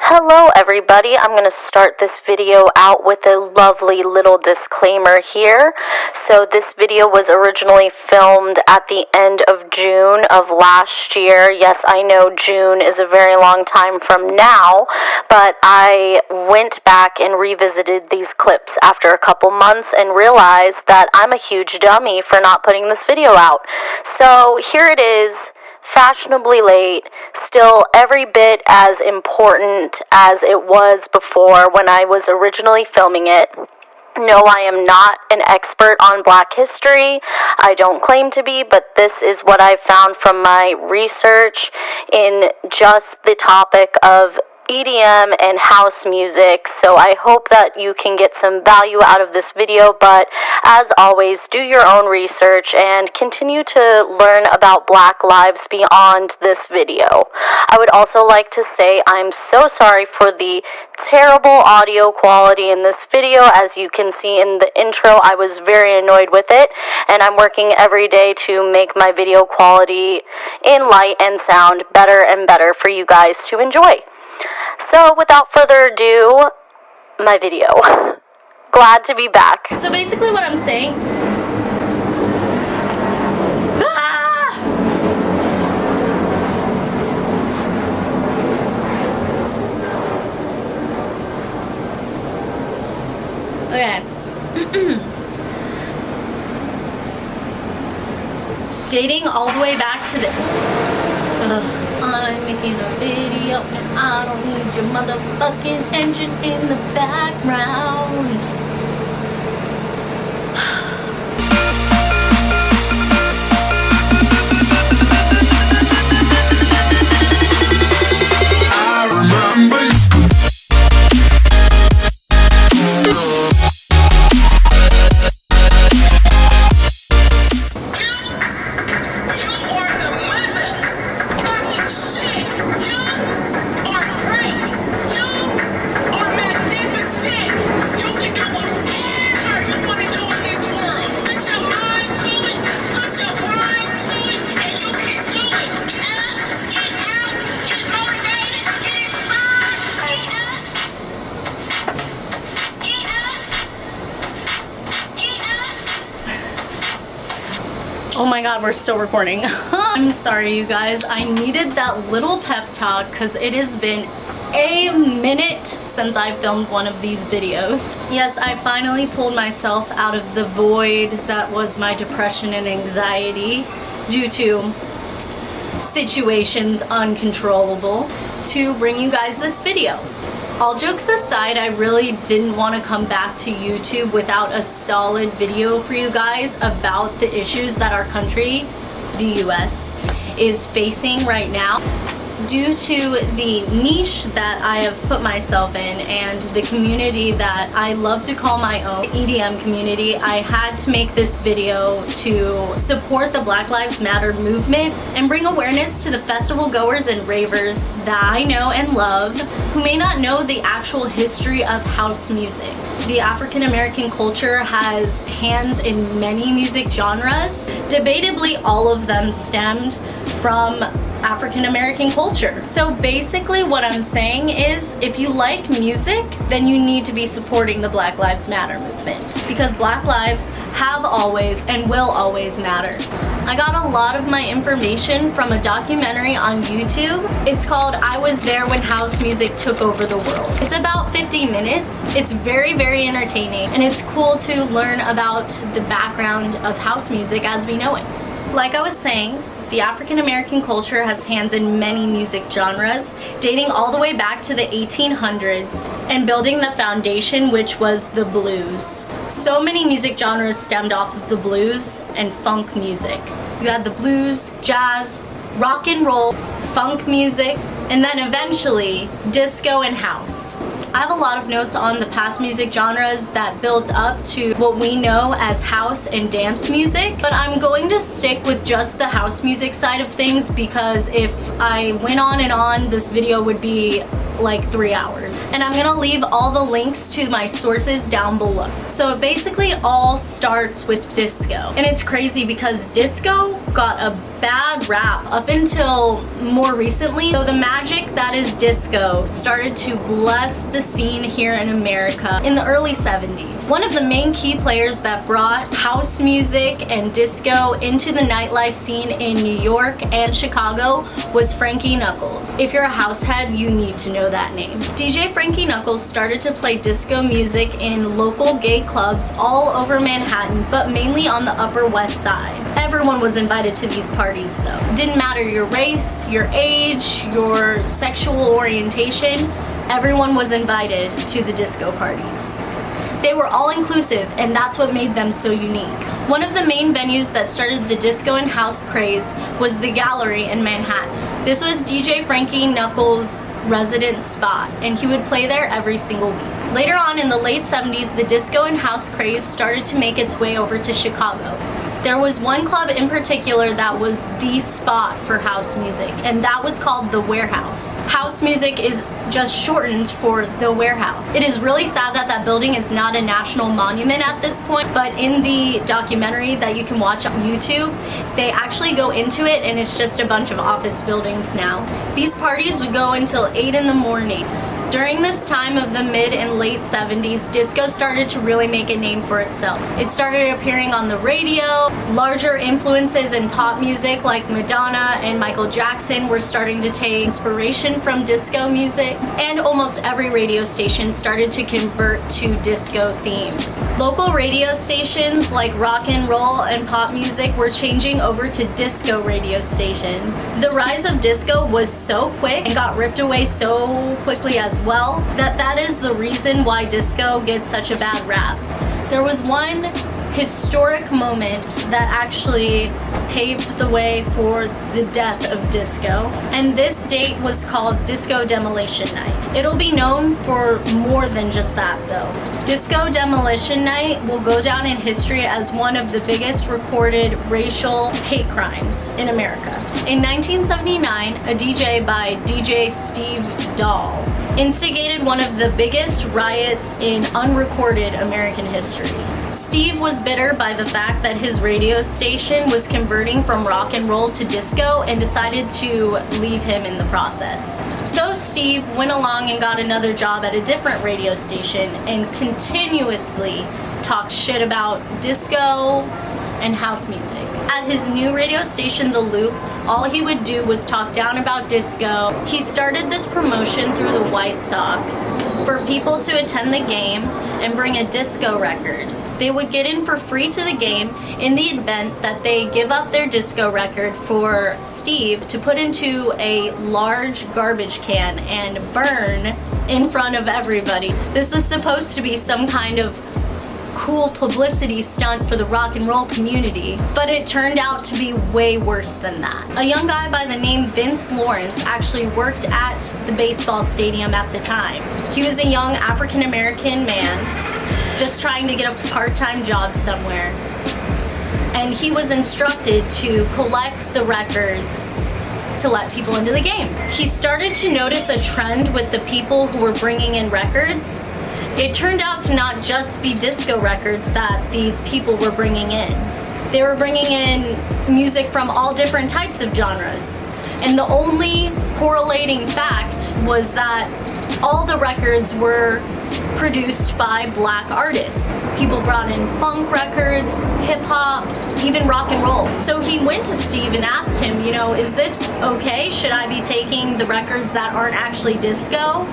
Hello everybody, I'm going to start this video out with a lovely little disclaimer here. So this video was originally filmed at the end of June of last year. Yes, I know June is a very long time from now, but I went back and revisited these clips after a couple months and realized that I'm a huge dummy for not putting this video out. So here it is. Fashionably late, still every bit as important as it was before when I was originally filming it. No, I am not an expert on Black history. I don't claim to be, but this is what I found from my research in just the topic of EDM and house music. So I hope that you can get some value out of this video, but as always, do your own research and continue to learn about Black lives beyond this video. I would also like to say I'm so sorry for the terrible audio quality in this video. As you can see in the intro, I was very annoyed with it, and I'm working every day to make my video quality in light and sound better and better for you guys to enjoy. So without further ado, my video. Glad to be back. So basically what I'm saying... Okay. Dating all the way back to the... I'm making a video and I don't need your motherfucking engine in the background. I remember you. Oh my god, we're still recording. I'm sorry, you guys. I needed that little pep talk because it has been a minute since I filmed one of these videos. Yes, I finally pulled myself out of the void that was my depression and anxiety due to situations uncontrollable to bring you guys this video. All jokes aside, I really didn't want to come back to YouTube without a solid video for you guys about the issues that our country, the US, is facing right now. Due to the niche that I have put myself in and the community that I love to call my own, the EDM community, I had to make this video to support the Black Lives Matter movement and bring awareness to the festival goers and ravers that I know and love who may not know the actual history of house music. The African American culture has hands in many music genres. Debatably, all of them stemmed from African American culture. So basically what I'm saying is, if you like music, then you need to be supporting the Black Lives Matter movement, because Black lives have always and will always matter. I got a lot of my information from a documentary on YouTube. It's called I Was There When House Music Took Over the World. It's about 50 minutes. It's very, very entertaining, and it's cool to learn about the background of house music as we know it. Like I was saying, the African American culture has hands in many music genres, dating all the way back to the 1800s and building the foundation, which was the blues. So many music genres stemmed off of the blues and funk music. You had the blues, jazz, rock and roll, funk music, and then eventually disco and house. I have a lot of notes on the past music genres that built up to what we know as house and dance music, but I'm going to stick with just the house music side of things because if I went on and on, this video would be like 3 hours. And I'm gonna leave all the links to my sources down below. So it basically all starts with disco. And it's crazy because disco got a bad rap up until more recently. So the magic that is disco started to bless the scene here in America in the early 70s. One of the main key players that brought house music and disco into the nightlife scene in New York and Chicago was Frankie Knuckles. If you're a house head, you need to know that name. DJ Frankie Knuckles started to play disco music in local gay clubs all over Manhattan, but mainly on the Upper West Side. Everyone was invited to these parties though. Didn't matter your race, your age, your sexual orientation, everyone was invited to the disco parties. They were all inclusive, and that's what made them so unique. One of the main venues that started the disco and house craze was the Gallery in Manhattan. This was DJ Frankie Knuckles' resident spot, and he would play there every single week. Later on in the late 70s, the disco and house craze started to make its way over to Chicago. There was one club in particular that was the spot for house music, and that was called The Warehouse. House music is just shortened for The Warehouse. It is really sad that that building is not a national monument at this point, but in the documentary that you can watch on YouTube, they actually go into it and it's just a bunch of office buildings now. These parties would go until 8 in the morning. During this time of the mid and late 70s, disco started to really make a name for itself. It started appearing on the radio. Larger influences in pop music like Madonna and Michael Jackson were starting to take inspiration from disco music, and almost every radio station started to convert to disco themes. Local radio stations like rock and roll and pop music were changing over to disco radio station. The rise of disco was so quick and got ripped away so quickly as well, that is the reason why disco gets such a bad rap. There was one historic moment that actually paved the way for the death of disco, and this date was called Disco Demolition Night. It'll be known for more than just that though. Disco Demolition Night will go down in history as one of the biggest recorded racial hate crimes in America. In 1979, a DJ by DJ Steve Dahl instigated one of the biggest riots in unrecorded American history. Steve was bitter by the fact that his radio station was converting from rock and roll to disco and decided to leave him in the process. So Steve went along and got another job at a different radio station and continuously talked shit about disco and house music. At his new radio station, The Loop, all he would do was talk down about disco. He started this promotion through the White Sox for people to attend the game and bring a disco record. They would get in for free to the game in the event that they give up their disco record for Steve to put into a large garbage can and burn in front of everybody. This was supposed to be some kind of cool publicity stunt for the rock and roll community, but it turned out to be way worse than that. A young guy by the name Vince Lawrence actually worked at the baseball stadium at the time. He was a young African-American man just trying to get a part-time job somewhere, and he was instructed to collect the records to let people into the game. He started to notice a trend with the people who were bringing in records. It turned out to not just be disco records that these people were bringing in. They were bringing in music from all different types of genres. And the only correlating fact was that all the records were produced by black artists. People brought in funk records, hip hop, even rock and roll. So he went to Steve and asked him, you know, is this okay? Should I be taking the records that aren't actually disco?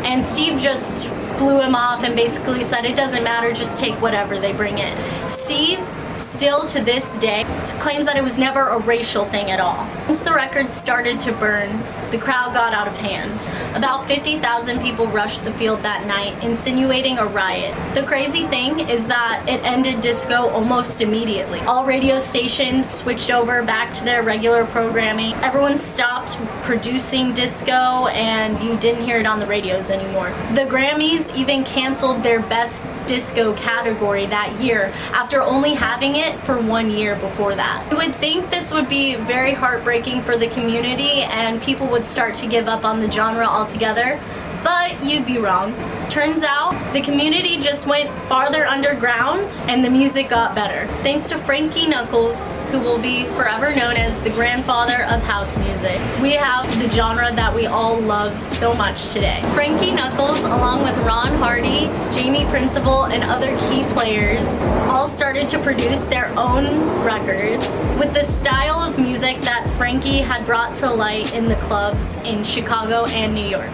And Steve just blew him off and basically said, it doesn't matter, just take whatever they bring in. Steve, still to this day, claims that it was never a racial thing at all. Once the records started to burn, the crowd got out of hand. About 50,000 people rushed the field that night, insinuating a riot. The crazy thing is that it ended disco almost immediately. All radio stations switched over back to their regular programming. Everyone stopped producing disco, and you didn't hear it on the radios anymore. The Grammys even canceled their Best Disco category that year after only having it for 1 year before that. You would think this would be very heartbreaking for the community and people would start to give up on the genre altogether, But you'd be wrong. Turns out the community just went farther underground and the music got better. Thanks to Frankie Knuckles, who will be forever known as the grandfather of house music. We have the genre that we all love so much today. Frankie Knuckles, along with Ron Hardy, Jamie Principle, and other key players, all started to produce their own records with the style of music that Frankie had brought to light in the clubs in Chicago and New York.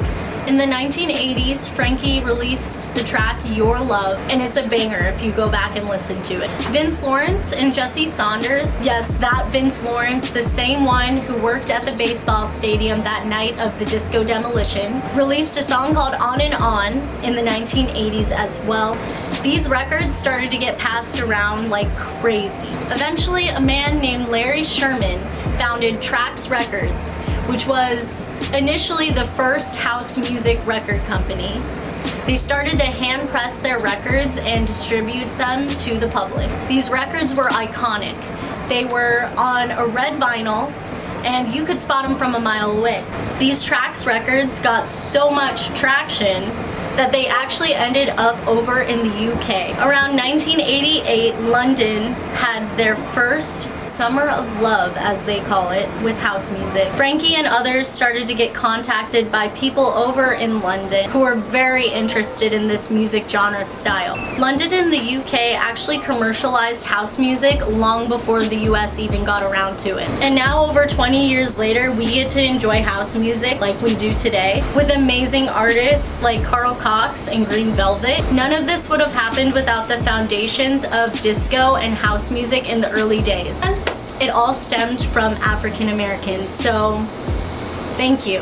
In the 1980s, Frankie released the track Your Love, and it's a banger if you go back and listen to it. Vince Lawrence and Jesse Saunders, yes, that Vince Lawrence, the same one who worked at the baseball stadium that night of the disco Demolition, released a song called On and On in the 1980s as well. These records started to get passed around like crazy. Eventually, a man named Larry Sherman founded Trax Records, which was initially the first house music record company. They started to hand press their records and distribute them to the public. These records were iconic. They were on a red vinyl and you could spot them from a mile away. These Trax records got so much traction that they actually ended up over in the UK. Around 1988, London had their first Summer of Love, as they call it, with house music. Frankie and others started to get contacted by people over in London who were very interested in this music genre style. London and the UK actually commercialized house music long before the US even got around to it. And now, over 20 years later, we get to enjoy house music like we do today with amazing artists like Carl Cox and Green Velvet. None of this would have happened without the foundations of disco and house music in the early days. And it all stemmed from African Americans, so thank you.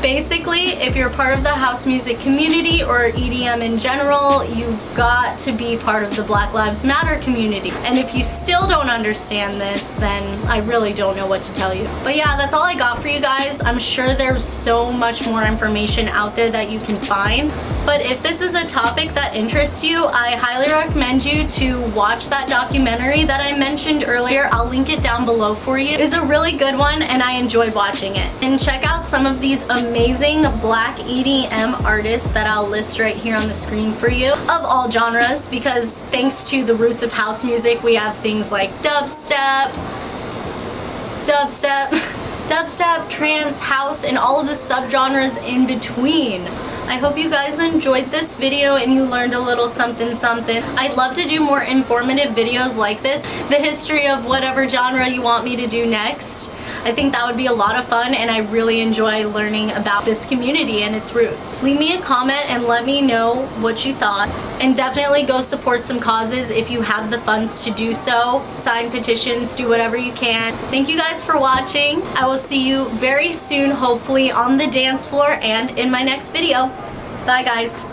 Basically, if you're part of the house music community or EDM in general, you've got to be part of the Black Lives Matter community. And if you still don't understand this, then I really don't know what to tell you. But yeah, that's all I got for you guys. I'm sure there's so much more information out there that you can find. But if this is a topic that interests you, I highly recommend you to watch that documentary that I mentioned earlier. I'll link it down below for you. It's a really good one and I enjoyed watching it. And check out some of these amazing black EDM artists that I'll list right here on the screen for you, of all genres, because thanks to the roots of house music, we have things like dubstep, trance, house, and all of the subgenres in between. I hope you guys enjoyed this video and you learned a little something something. I'd love to do more informative videos like this, the history of whatever genre you want me to do next. I think that would be a lot of fun and I really enjoy learning about this community and its roots. Leave me a comment and let me know what you thought, and definitely go support some causes if you have the funds to do so. Sign petitions, do whatever you can. Thank you guys for watching. I will see you very soon, hopefully on the dance floor and in my next video. Bye guys.